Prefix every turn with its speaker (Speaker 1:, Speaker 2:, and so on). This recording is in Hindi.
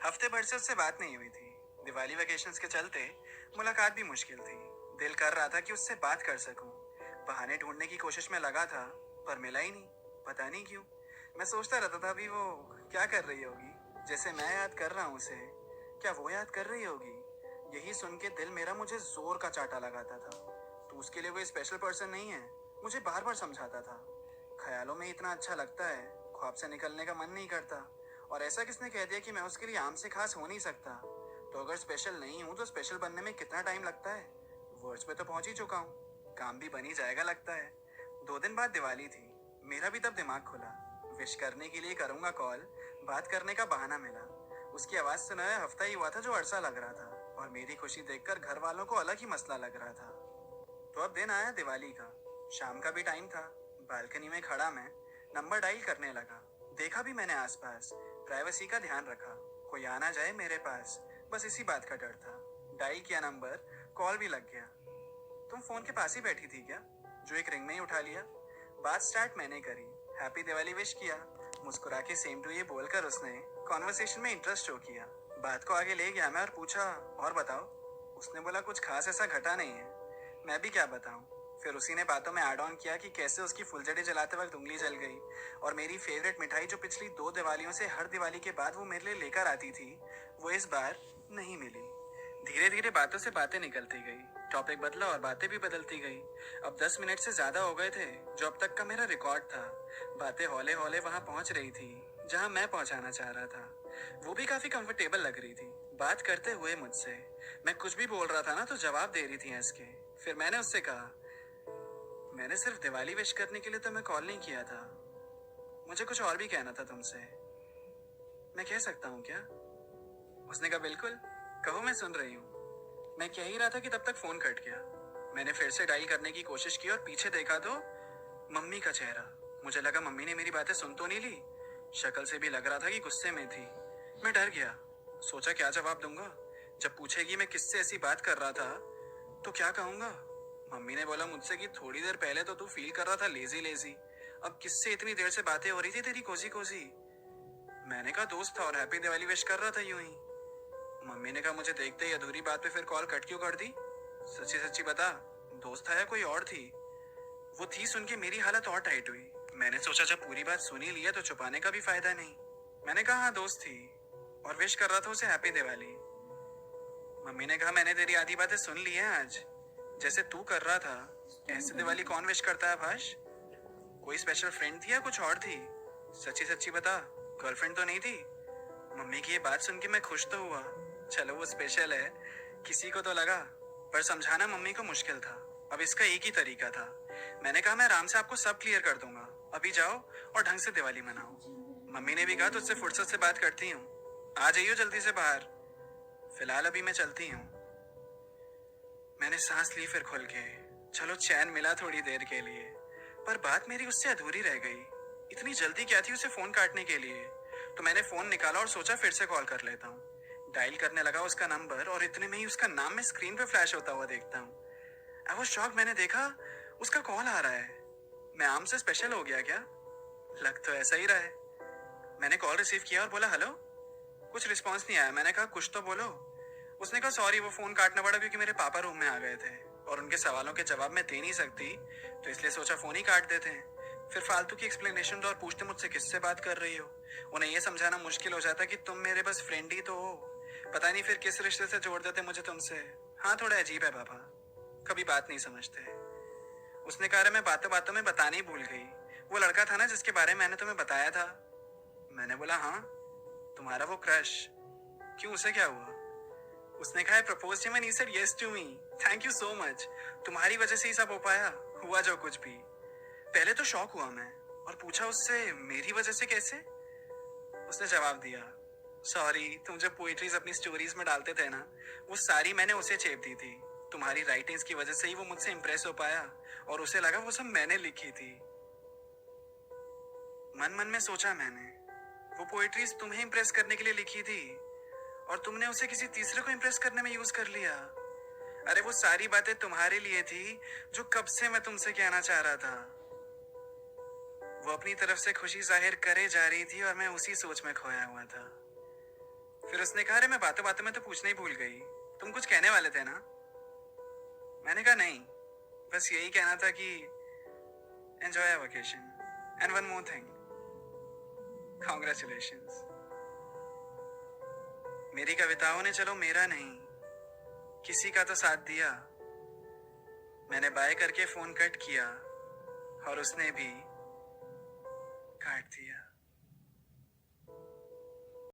Speaker 1: हफ्ते भर से उससे बात नहीं हुई थी। दिवाली वेकेशंस के चलते मुलाकात भी मुश्किल थी। दिल कर रहा था कि उससे बात कर सकूं। बहाने ढूंढने की कोशिश में लगा था, पर मिला ही नहीं। पता नहीं क्यों। मैं सोचता रहता था अभी वो क्या कर रही होगी। जैसे मैं याद कर रहा हूँ उसे, क्या वो याद कर रही होगी। यही सुन के दिल मेरा मुझे जोर का चाटा लगाता था। तो उसके लिए कोई स्पेशल पर्सन नहीं है, मुझे बार बार समझाता था। ख्यालों में इतना अच्छा लगता है, ख्वाब से निकलने का मन नहीं करता। और ऐसा किसने कह दिया कि मैं उसके लिए आम से खास हो नहीं सकता। तो अगर स्पेशल नहीं हूँ तो स्पेशल बनने में कितना टाइम लगता है। वर्ड्स पे तो पहुंच ही चुका हूँ, काम भी बन ही जाएगा लगता है। 2 दिन बाद दिवाली थी। मेरा भी तब दिमाग खुला। विश करने के लिए करूंगा कॉल, बात करने का बहाना मिला। उसकी आवाज सुनाया हफ्ता ही हुआ था जो अरसा लग रहा था। और मेरी खुशी देखकर घर वालों को अलग ही मसला लग रहा था। तो अब दिन आया दिवाली का। शाम का भी टाइम था। बालकनी में खड़ा मैं नंबर डायल करने लगा। देखा भी मैंने आसपास, प्राइवेसी का ध्यान रखा, कोई आ ना जाए मेरे पास। बस इसी बात का डर था। डायल किया नंबर, कॉल भी लग गया। तुम फोन के पास ही बैठी थी क्या? जो एक रिंग में ही उठा लिया। बात स्टार्ट मैंने करी, हैप्पी दिवाली विश किया। मुस्कुरा के सेम टू ये बोलकर उसने कॉन्वर्सेशन में इंटरेस्ट शो किया। बात को आगे ले गया मैं और पूछा, और बताओ। उसने बोला कुछ खास ऐसा घटा नहीं है। मैं भी क्या बताऊं। फिर उसी ने बातों में ऐड ऑन किया कि कैसे उसकी फुलझड़ी जलाते वक्त उंगली जल गई, और मेरी फेवरेट मिठाई जो पिछली 2 दिवालियों से हर दिवाली के बाद वो मेरे लिए लेकर आती थी, वो इस बार नहीं मिली। धीरे धीरे बातों से बातें निकलती गई। टॉपिक बदला और बातें भी बदलती गई। अब 10 मिनट से ज्यादा हो गए थे, जो अब तक का मेरा रिकॉर्ड था। बातें हौले हौले वहां पहुंच रही थी जहां मैं पहुंचाना चाह रहा था। वो भी काफी कंफर्टेबल लग रही थी बात करते हुए मुझसे। मैं कुछ भी बोल रहा था ना तो जवाब दे रही थी हंस के। फिर मैंने उससे कहा, मैंने सिर्फ दिवाली विश करने के लिए तुम्हें कॉल नहीं किया था, मुझे कुछ और भी कहना था तुमसे। मैं कह सकता हूँ क्या? उसने कहा बिल्कुल, कहो, मैं सुन रही हूँ। मैं कह ही रहा था कि तब तक फोन कट गया। मैंने फिर से डायल करने की कोशिश की और पीछे देखा तो मम्मी का चेहरा। मुझे लगा मम्मी ने मेरी बातें सुन तो नहीं ली। शक्ल से भी लग रहा था कि गुस्से में थी। मैं डर गया। सोचा क्या जवाब दूंगा। जब पूछेगी मैं किससे ऐसी बात कर रहा था तो क्या कहूंगा। मम्मी ने बोला मुझसे कि थोड़ी देर पहले तो तू फील कर रहा था लेजी लेजी, अब किससे इतनी देर से बातें हो रही थी तेरी कोजी कोजी। मैंने कहा दोस्त था और हैप्पी दिवाली विश कर रहा था यूं ही। मम्मी ने कहा मुझे देखते ही अधूरी बात पे फिर कॉल कट क्यों कर दी। सच्ची सच्ची बता, दोस्त था या कोई और थी? वो थी सुन के मेरी हालत और टाइट हुई। मैंने सोचा जब पूरी बात सुन ही लिया तो छुपाने का भी फायदा नहीं। मैंने कहा हाँ दोस्त थी, और विश कर रहा था उसे हैप्पी दिवाली। मम्मी ने कहा मैंने तेरी आधी बातें सुन ली हैं आज, जैसे तू कर रहा था। ऐसे दिवाली कौन विश करता है भाष? कोई स्पेशल फ्रेंड थी या कुछ और थी? सच्ची सच्ची बता, गर्लफ्रेंड तो नहीं थी? मम्मी की ये बात सुन के मैं खुश तो हुआ, चलो वो स्पेशल है, किसी को तो लगा। पर समझाना मम्मी को मुश्किल था। अब इसका एक ही तरीका था। मैंने कहा मैं आराम से आपको सब क्लियर कर दूंगा, अभी जाओ और ढंग से दिवाली मनाओ। मम्मी ने भी कहा तुझसे फुर्सत से बात करती हूँ, आ जाइयो जल्दी से बाहर, फिलहाल अभी मैं चलती हूँ। मैंने सांस ली फिर खुल के। चलो चैन मिला थोड़ी देर के लिए। पर बात मेरी उससे अधूरी रह गई। इतनी जल्दी क्या थी उसे फोन काटने के लिए? तो मैंने फोन निकाला और सोचा फिर से कॉल कर लेता हूँ। डायल करने लगा उसका नंबर और इतने में ही उसका नाम मैं स्क्रीन पे फ्लैश होता हुआ देखता हूँ। I was shock. मैंने देखा उसका कॉल आ रहा है। मैं आम से स्पेशल हो गया क्या? लग तो ऐसा ही रहा है। मैंने कॉल रिसीव किया और बोला हेलो। कुछ रिस्पॉन्स नहीं आया। मैंने कहा कुछ तो बोलो। उसने कहा सॉरी, वो फोन काटना पड़ा क्योंकि मेरे पापा रूम में आ गए थे और उनके सवालों के जवाब मैं दे नहीं सकती, तो इसलिए सोचा फोन ही काट देते हैं। फिर फालतू की एक्सप्लेनेशन दो और पूछते मुझसे किससे बात कर रही हो। उन्हें यह समझाना मुश्किल हो जाता कि तुम मेरे बस फ्रेंड ही तो हो। पता नहीं फिर किस रिश्ते से जोड़ देते मुझे तुमसे। हाँ थोड़ा अजीब है पापा, कभी बात नहीं समझते। उसने कहा मैं बातों बातों में बताने ही भूल गई, वो लड़का था ना जिसके बारे में मैंने तुम्हें बताया था। मैंने बोला हाँ, तुम्हारा वो क्रश, क्यों उसे क्या हुआ? उसने कहा propose him and he said yes to me. Thank you so much, तुम्हारी वजह से ही सब हो पाया, हुआ जो कुछ भी। पहले तो शॉक हुआ मैं और पूछा उससे मेरी वजह से कैसे। उसने जवाब दिया सॉरी, तुम जब पोइट्रीज अपनी स्टोरीज में डालते थे ना, वो सारी मैंने उसे चेप दी थी। तुम्हारी राइटिंग्स की वजह से ही वो मुझसे इंप्रेस हो पाया और उसे लगा वो सब मैंने लिखी थी। मन मन में सोचा मैंने, वो पोइट्रीज तुम्हें इंप्रेस करने के लिए लिखी थी और तुमने उसे किसी तीसरे को इंप्रेस करने में यूज कर लिया। अरे वो सारी बातें तुम्हारे लिए थी जो कब से मैं तुमसे कहना चाह रहा था। वो अपनी तरफ से खुशी जाहिर करे जा रही थी और मैं उसी सोच में खोया हुआ था। फिर फिर उसने कहा, अरे मैं बातों बातों में तो पूछना ही भूल गई, तुम कुछ कहने वाले थे ना? मैंने कहा नहीं, बस यही कहना था कि enjoy your vacation and one more thing, congratulations. मेरी कविताओं ने चलो मेरा नहीं, किसी का तो साथ दिया। मैंने बाय करके फोन कट किया और उसने भी काट दिया।